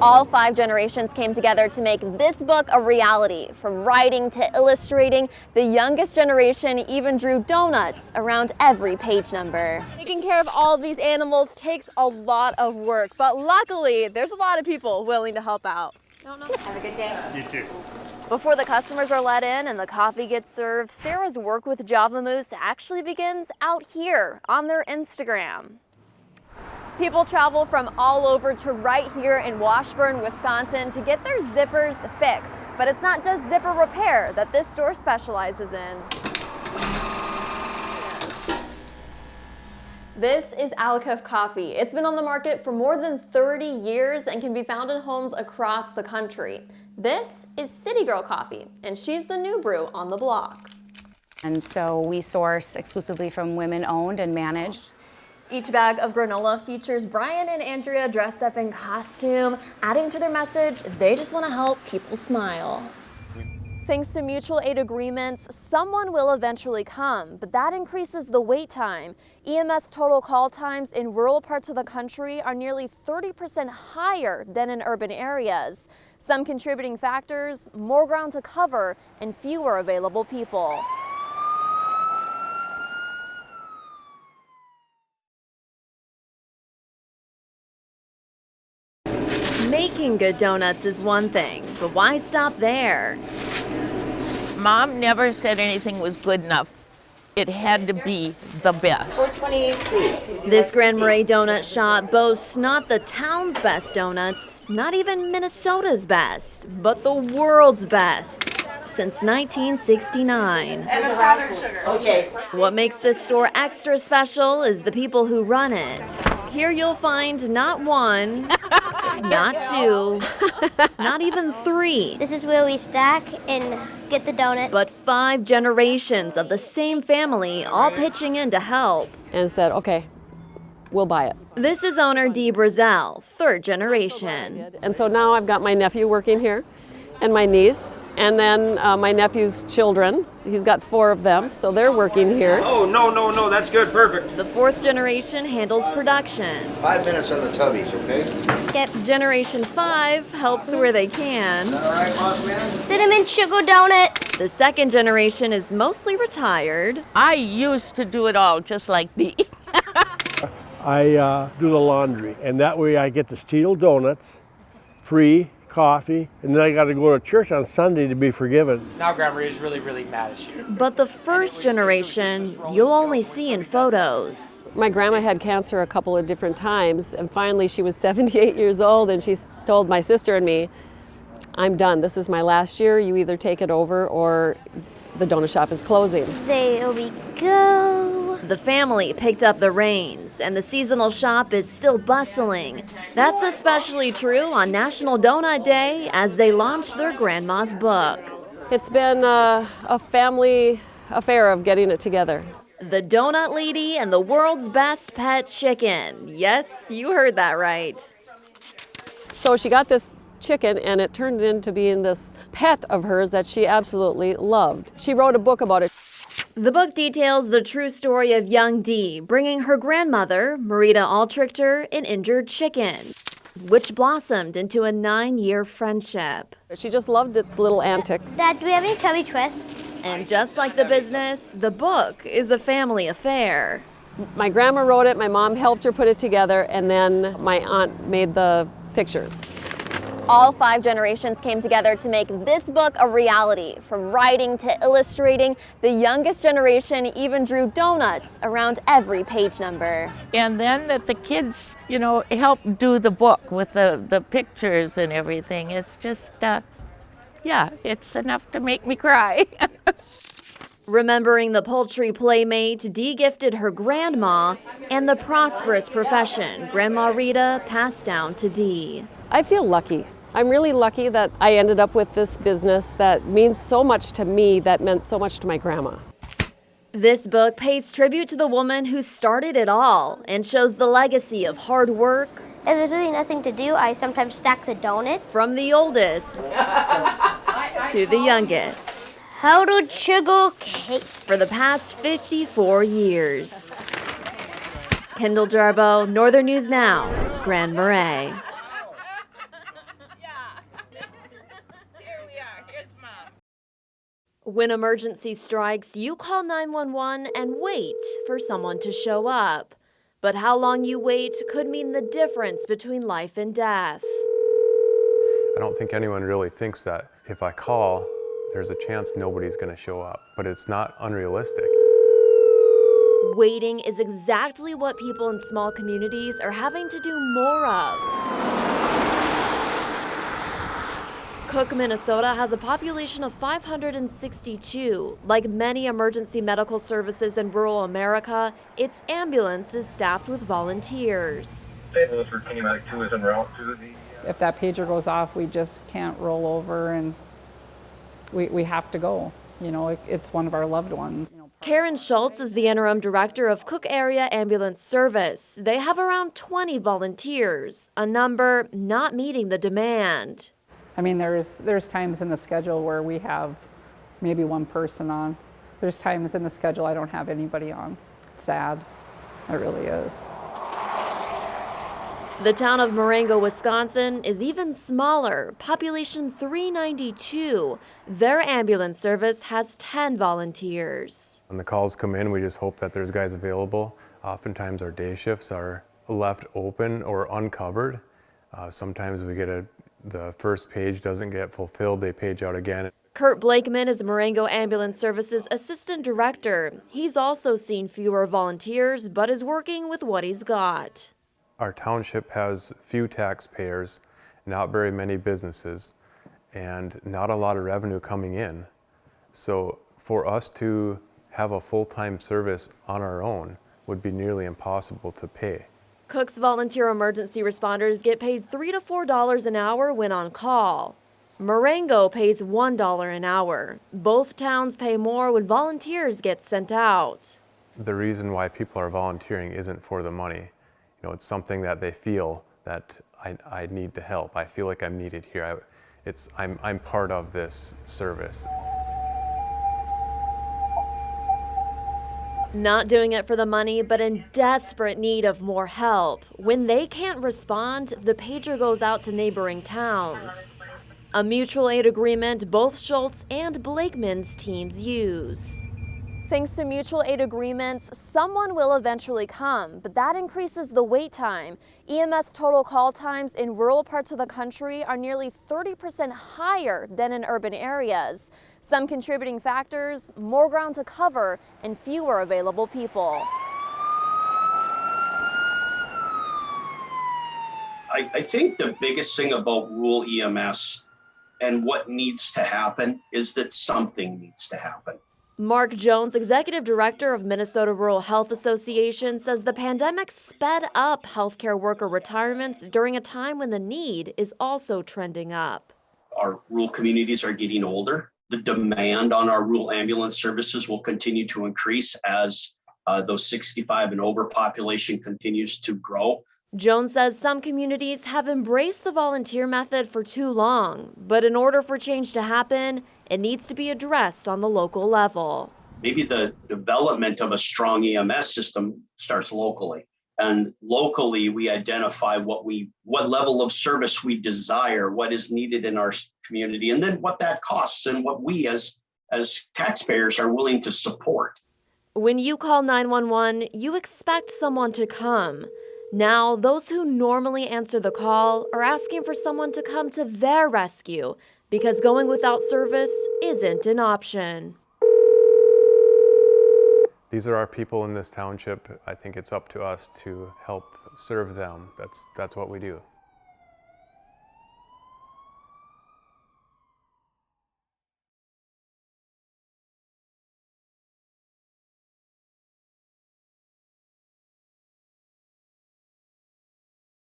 All 5 generations came together to make this book a reality. From writing to illustrating, the youngest generation even drew donuts around every page number. Taking care of all of these animals takes a lot of work, but luckily there's a lot of people willing to help out. Have a good day. You too. Before the customers are let in and the coffee gets served, Sarah's work with Java Moose actually begins out here on their Instagram. People travel from all over to right here in Washburn, Wisconsin to get their zippers fixed. But it's not just zipper repair that this store specializes in. This is Alecuf coffee. It's been on the market for more than 30 years and can be found in homes across the country. This is City Girl coffee, and she's the new brew on the block. And so we source exclusively from women-owned and managed. Each bag of granola features Brian and Andrea dressed up in costume, adding to their message, they just want to help people smile. Thanks to mutual aid agreements, someone will eventually come, but that increases the wait time. EMS total call times in rural parts of the country are nearly 30% higher than in urban areas. Some contributing factors, more ground to cover and fewer available people. Making good donuts is one thing, but why stop there? Mom never said anything was good enough. It had to be the best. 428. This Grand Marais donut shop boasts not the town's best donuts, not even Minnesota's best, but the world's best since 1969. And a powdered sugar. Okay. What makes this store extra special is the people who run it. Here you'll find not one, not two, not even 3. This is where we stack and get the donuts. But 5 generations of the same family all pitching in to help. And said, okay, we'll buy it. This is owner Dee Brazel, 3rd generation. And so now I've got my nephew working here and my niece, and then my nephew's children. He's got 4 of them, so they're working here. Oh, no, that's good, perfect. The 4th generation handles production. 5 minutes on the tubbies, okay? Yep. Generation 5 helps where they can. All right, boss man? Cinnamon sugar donuts. The 2nd generation is mostly retired. I used to do it all just like Dee. I do the laundry, and that way I get to steal donuts, free coffee, and then I got to go to church on Sunday to be forgiven. Now Grandma is really mad at you. But the 1st generation you'll only see in photos. My grandma had cancer a couple of different times, and finally she was 78 years old, and she told my sister and me, I'm done. This is my last year. You either take it over or the donut shop is closing. There we go. The family picked up the reins, and the seasonal shop is still bustling. That's especially true on National Donut Day as they launched their grandma's book. It's been a family affair of getting it together. The Donut Lady and the world's best pet chicken. Yes, you heard that right. So she got this chicken, and it turned into being this pet of hers that she absolutely loved. She wrote a book about it. The book details the true story of young Dee bringing her grandmother, Marita Altrichter, an injured chicken, which blossomed into a 9-year friendship. She just loved its little antics. Dad, do we have any tubby twists? And just like the business, the book is a family affair. My grandma wrote it, my mom helped her put it together, and then my aunt made the pictures. All 5 generations came together to make this book a reality. From writing to illustrating, the youngest generation even drew donuts around every page number. And then that the kids, help do the book with the pictures and everything. It's just, it's enough to make me cry. Remembering the poultry playmate, Dee gifted her grandma and the prosperous profession Grandma Rita passed down to Dee. I feel lucky. I'm really lucky that I ended up with this business that means so much to me, that meant so much to my grandma. This book pays tribute to the woman who started it all and shows the legacy of hard work. If there's really nothing to do, I sometimes stack the donuts. From the oldest to the youngest. Powdered sugar cake. For the past 54 years. Kendall Jarboe, Northern News Now, Grand Marais. When emergency strikes, you call 911 and wait for someone to show up. But how long you wait could mean the difference between life and death. I don't think anyone really thinks that if I call, there's a chance nobody's going to show up, but it's not unrealistic. Waiting is exactly what people in small communities are having to do more of. Cook, Minnesota has a population of 562. Like many emergency medical services in rural America, its ambulance is staffed with volunteers. If that pager goes off, we just can't roll over and we have to go. You know, it's one of our loved ones. Karen Schultz is the interim director of Cook Area Ambulance Service. They have around 20 volunteers, a number not meeting the demand. I mean, there's times in the schedule where we have maybe one person on. There's times in the schedule I don't have anybody on. It's sad. It really is. The town of Marengo, Wisconsin is even smaller, population 392. Their ambulance service has 10 volunteers. When the calls come in, we just hope that there's guys available. Oftentimes our day shifts are left open or uncovered. Sometimes we get the first page doesn't get fulfilled, they page out again. Kurt Blakeman is Marengo Ambulance Services Assistant Director. He's also seen fewer volunteers, but is working with what he's got. Our township has few taxpayers, not very many businesses, and not a lot of revenue coming in. So for us to have a full-time service on our own would be nearly impossible to pay. Cook's volunteer emergency responders get paid $3 to $4 an hour when on call. Marengo pays $1 an hour. Both towns pay more when volunteers get sent out. The reason why people are volunteering isn't for the money. You know, it's something that they feel that I need to help. I feel like I'm needed here. I'm part of this service. Not doing it for the money, but in desperate need of more help. When they can't respond, the pager goes out to neighboring towns. A mutual aid agreement both Schultz and Blakeman's teams use. Thanks to mutual aid agreements, someone will eventually come, but that increases the wait time. EMS total call times in rural parts of the country are nearly 30% higher than in urban areas. Some contributing factors: more ground to cover and fewer available people. I think the biggest thing about rural EMS and what needs to happen is that something needs to happen. Mark Jones, executive director of Minnesota Rural Health Association, says the pandemic sped up healthcare worker retirements during a time when the need is also trending up. Our rural communities are getting older. The demand on our rural ambulance services will continue to increase as those 65 and over population continues to grow. Jones says some communities have embraced the volunteer method for too long, but in order for change to happen, it needs to be addressed on the local level. Maybe the development of a strong EMS system starts locally. And locally, we identify what level of service we desire, what is needed in our community, and then what that costs and what we as taxpayers are willing to support. When you call 911, you expect someone to come. Now, those who normally answer the call are asking for someone to come to their rescue because going without service isn't an option. These are our people in this township. I think it's up to us to help serve them. That's what we do.